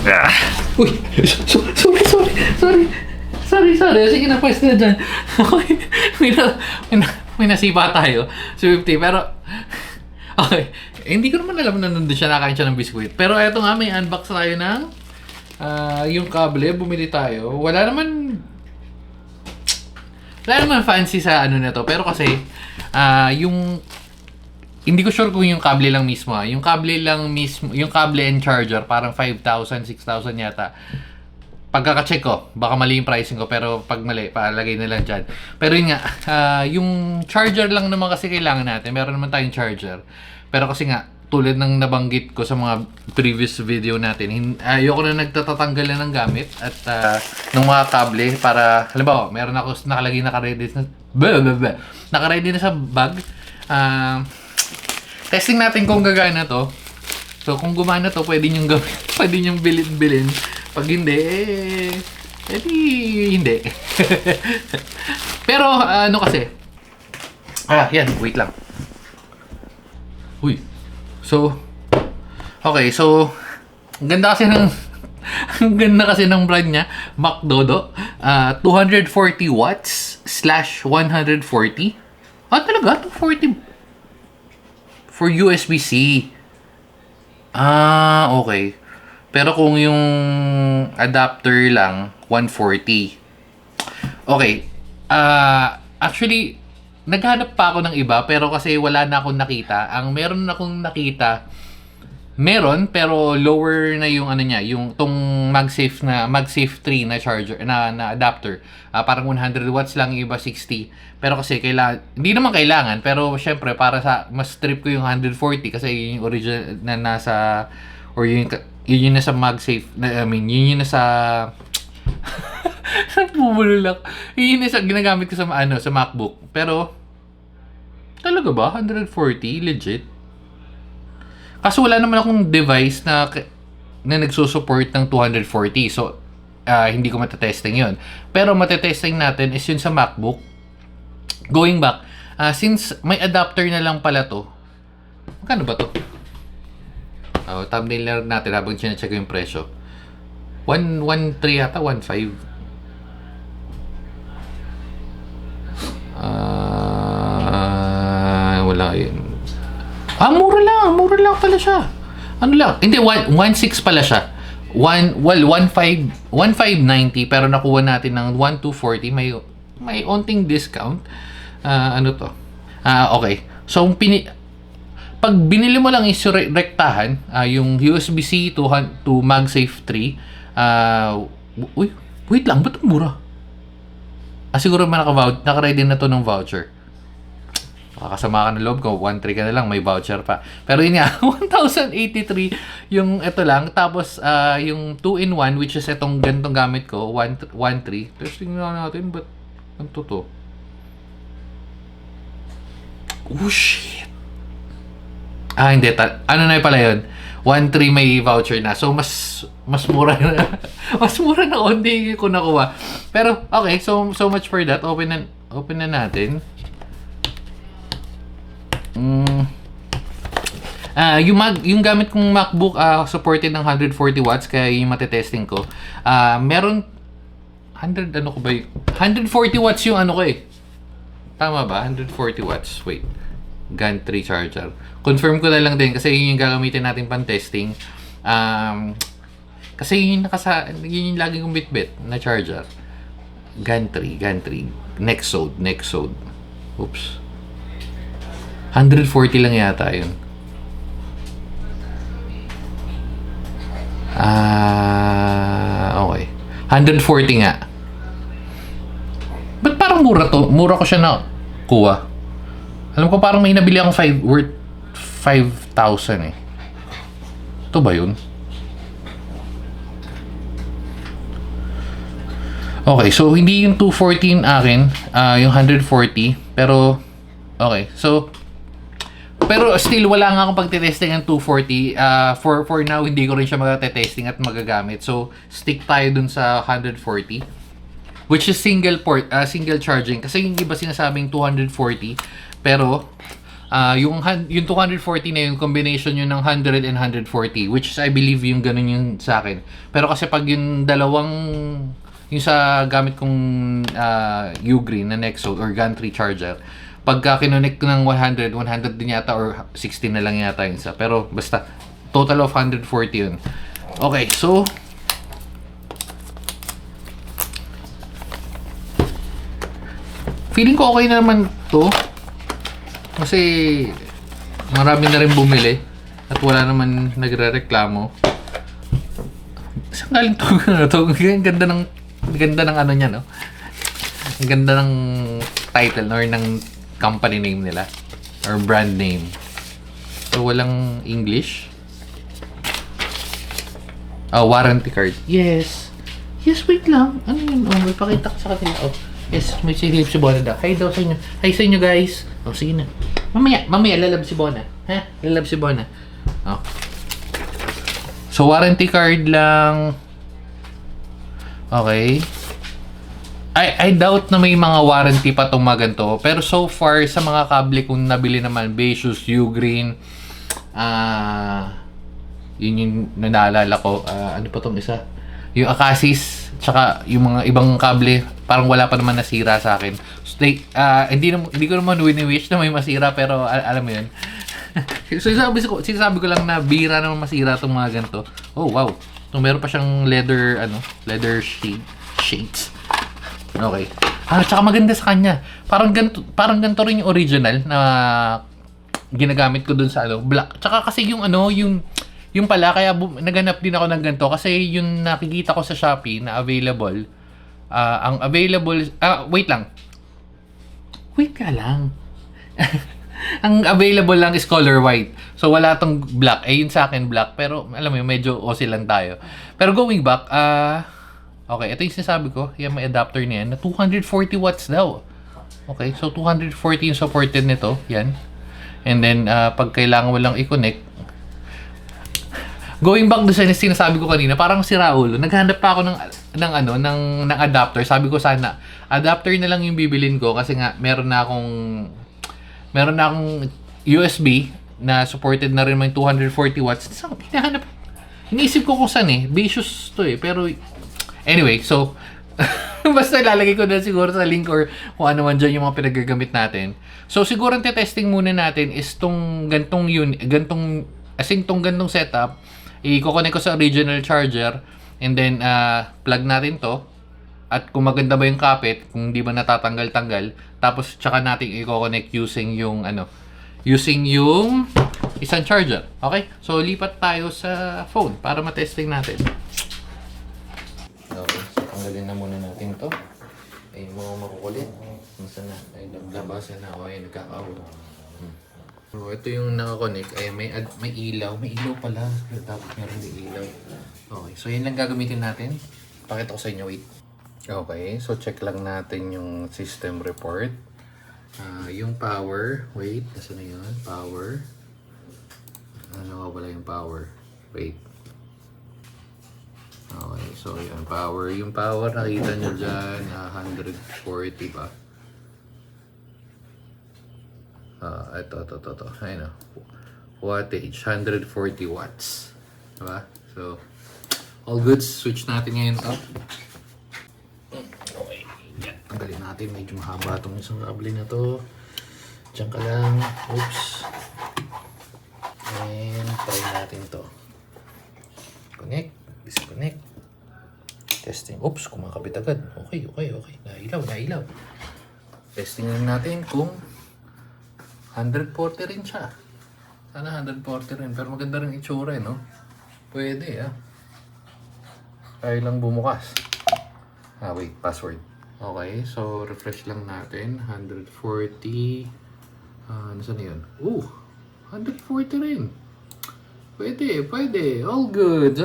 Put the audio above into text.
Ah. Uy! Sorry. Sige na, pwes na dyan. Okay. May nasipa tayo. Si 50, pero... Okay. Hindi ko naman alam na nandun siya, nakain siya ng biskuit. Pero eto nga, may unbox tayo ng... yung kable, bumili tayo. Wala naman fancy sa ano na to. Pero kasi, yung... Hindi ko sure kung yung kable lang mismo. Yung kable and charger, parang 5,000, 6,000 yata. Pagkaka-check ko, baka mali yung pricing ko, pero pag mali, palagay na lang dyan. Pero yun nga, yung charger lang naman kasi kailangan natin. Meron naman tayong charger. Pero kasi nga, tulad ng nabanggit ko sa mga previous video natin, ayoko na nagtatatanggal na ng gamit at ng mga kable para, halimbawa, meron ako nakalagay naka-ready na sa bag. Testing natin kung gagana to. So, kung gumana to, pwede nyong gawin, pwede nyong bilin. Pag hindi, hindi. Pero, ano kasi, yan, wait lang. Uy. So, okay, so, ang ganda kasi ng brand niya, MacDodo. 240 watts / 140. Talaga? 240 for USB-C. Okay. Pero kung yung adapter lang, 140. Okay. Actually, naghanap pa ako ng iba, pero kasi wala na akong nakita. Ang meron akong nakita, pero lower na yung ano niya, yung tong MagSafe 3 na charger, na adapter. Parang 100 watts lang, yung iba 60. Pero kasi hindi naman kailangan, pero syempre para sa mas trip ko yung 140 kasi yun yung original na nasa, or yun yung nasa MagSafe, yun yung nasa bumulak. Yun yung nasa ginagamit ko sa sa MacBook. Pero talaga ba 140 legit? Kaso wala naman akong device na nagsusupport ng 240. So, hindi ko matetesting yun. Pero matetesting natin is yun sa MacBook. Going back, since may adapter na lang pala to, magkano ba to? Thumbnail na natin habang sinecheck yung presyo. 113 yata, 1.5. Wala yun. Mura lang pala siya. Ano lang? Hindi, 1.6 pala siya. 1.590 pero nakuha natin ng 1.240. May onting discount. Ano to? Okay. So, pag binili mo lang is rektahan, yung USB-C to MagSafe 3, wait lang, ba't mura? Siguro naka-ready na to ng voucher. Makakasama ka ng loob ko, 1.3 ka na lang, may voucher pa. Pero yun nga, 1,083 yung ito lang. Tapos, yung 2-in-1, which is itong gantong gamit ko, 1.3. Testing na natin, but ano to? Oh, shit. Hindi. Ano na pala yun? 1.3 may voucher na. So, mas mura na. Mas mura na onti ko nakuha. Pero, okay. So much for that. Open na natin. Yung gamit kong MacBook supported ng 140 watts kaya yung matetesting ko. Meron 140 watts yung ano ko eh. Tama ba? 140 watts. Wait. GAN 3 charger. Confirm ko na lang din kasi yun yung gagamitin natin pang testing. Kasi yun yung lagi kong bitbit na charger. GAN 3. Nexode. Oops. 140 lang yata yun. Okay. 140 nga. Ba't parang mura to? Mura ko siya na kuha. Alam ko parang may nabili akong worth 5,000 eh. Ito ba yun? Okay, so hindi yung 214 akin, yung 140. Pero, okay. So, pero still wala nga akong pagtetesting ng 240. For now, hindi ko rin siya magte-testing at magagamit. So, stick tayo dun sa 140. Which is single charging. Kasi yung iba sinasabing 240. Pero, Yung 240 na yung combination yun ng 100 and 140, which is I believe yung ganun yung sa akin. Pero kasi pag yung dalawang, yung sa gamit kong Ugreen na Nexo or gantry charger, pagka kinonect ko ng 100 din yata or 60 na lang yata yung isa. Pero basta, total of 140 yun. Okay, so feeling ko okay na naman to. Kasi marami na rin bumili at wala naman nagre-reklamo. Saan galing to? Ang ganda ng ano niya, no? Ang ganda ng title or ng company name nila or brand name. So walang English. Warranty card. Yes. Yes, wait lang. Ano yun? May pakita ko sa kanila. Yes, may silip si Bona daw. Hi daw sa inyo. Hi sa inyo, guys. Sige na. Mamaya, lalab si Bona. Ha? Lalab si Bona. So, warranty card lang. Okay. I doubt na may mga warranty pa itong mga ganito. Pero so far, sa mga kable kung nabili naman, Baseus, Ugreen, yun yung naalala ko. Ano pa itong isa? Yung Akasis, tsaka yung mga ibang kable, parang wala pa naman nasira sa akin. So, hindi ko naman wini-wish na may masira, pero alam mo yun. So, sinasabi ko lang na bira naman masira itong mga ganito. Oh, wow. So, meron pa siyang leather shades. Okay. Tsaka maganda sa kanya. Parang ganito rin yung original na ginagamit ko dun sa black. Tsaka kasi yung pala, kaya naganap din ako ng ganito kasi yung nakikita ko sa Shopee na available, ang available, wait ka lang. Ang available lang is color white. So, wala tong black. Yun sa akin black. Pero, alam mo yun, medyo OC lang tayo. Pero going back, okay, ito yung sinasabi ko. Yan, may adapter niyan na 240 watts daw. Okay, so 240 yung supported nito. Yan. And then, pag kailangan mo lang i-connect, going back doon sa sinasabi ko kanina, parang si Raulo, naghanap pa ako ng adapter. Sabi ko sana, adapter na lang yung bibilin ko kasi nga meron na akong USB na supported na rin may 240 watts. Hinahanap. Iniisip ko kung saan Baseus to pero anyway, so basta ilalagay ko na siguro sa link or kung ano man dyan yung mga pinagagamit natin. So siguro ang testing muna natin is tong gantong setup. I-connect ko sa original charger and then plug natin to at kung maganda ba yung kapit, kung hindi ba natatanggal-tanggal, tapos tsaka natin i-connect using yung isang charger. Okay? So lipat tayo sa phone para ma-testing natin. Okay, so tanggalin na muna natin to. Ay mga makukulit. Nasaan na? Ay naglabasan na. Okay, nagkakawa. So, ito yung nakakonect. Ay, may ilaw. May ilaw pala. Dapat meron din ilaw. Okay. So, yun lang gagamitin natin. Pakita ko sa inyo. Wait. Okay. So, check lang natin yung system report. Yung power. Wait. Nasaan na yun? Power. Nawawala yung power. Wait. Okay. So, yun. Power. Yung power, nakita nyo dyan. 140 ba? Ito. Ayun wattage, 140 watts. Diba? So, all goods. Switch natin ngayon to. Okay. Yan. Tanggalin natin. Medyo mahaba itong isang kable na to. Diyan ka lang. Oops. And, try natin to. Connect. Disconnect. Testing. Oops, kumakabit agad. Okay. Nailaw. Testing lang natin kung 140 rin siya. Sana 140 rin. Pero maganda rin itsura no? Pwede Kaya lang bumukas. Wait. Password. Okay. So, refresh lang natin. 140. Nasaan na yun? 140 rin. Pwede. All goods.